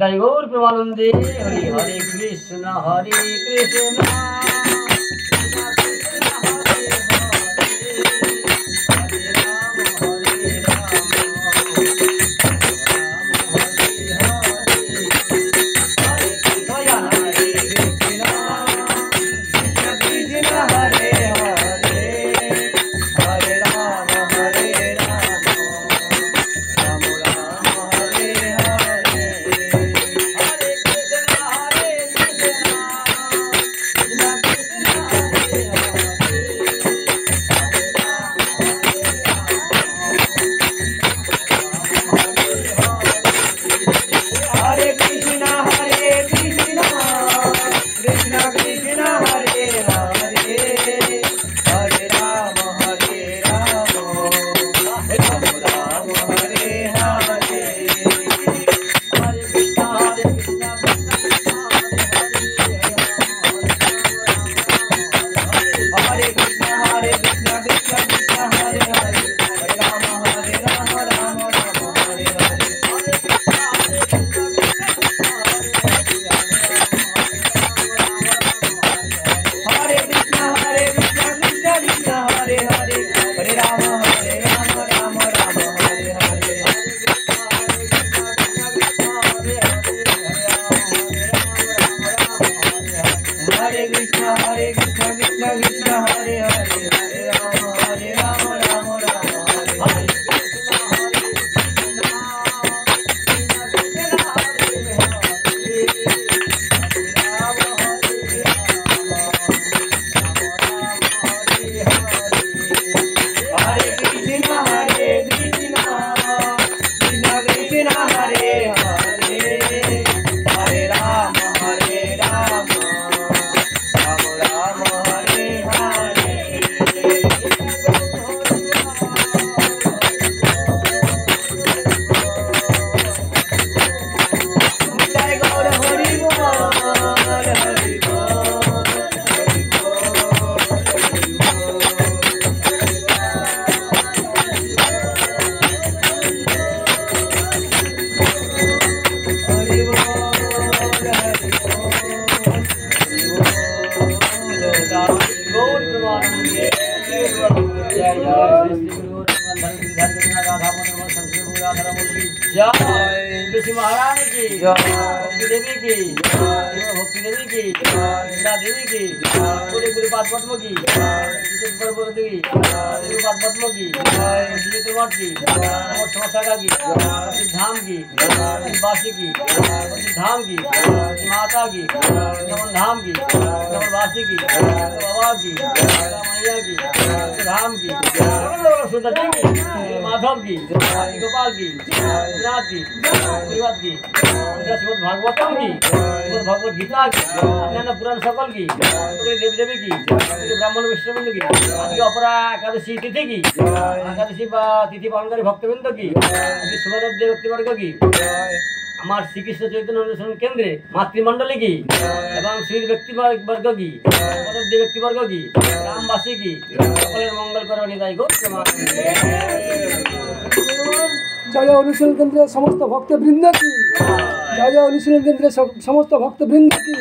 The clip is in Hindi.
जय गौर प्रेमानंदे हरि हरे कृष्ण तुलसी महारानी की भक्ति देवी की भक्ति देवी की इंदिरा देवी की पूरे गुरुपाद पद्म की गुरुपाद पद्म की मठ की समस्या की धाम की वासी की धाम की माता की नमन धाम की नमनवासी की बाबा की मैया की धाम की सुंदर की माधव की गोपाल की गुजरात की परिवार की श्रीमद भागवतम की भगवत गीता की अन्य पुराण सकल की देव देवी की ब्राह्मण विष्णुबिंद की अपरा एकादशी तिथि की एकादशी तिथि पालनकारी भक्तबिंद की शुभद्र व्यक्तिवर्ग की हमार श्रीकृष्ण चैतन्य अनुसरण केंद्र मातृमंडली की एवं श्री व्यक्तिवर्ग की व्यक्तिवर्ग की ग्रामवासी की सकलेर मंगल करो निदाय गो जय अनुशीलन केंद्र समस्त भक्तवृंद की जय अनुशीलन केंद्र समस्त भक्तवृंद की।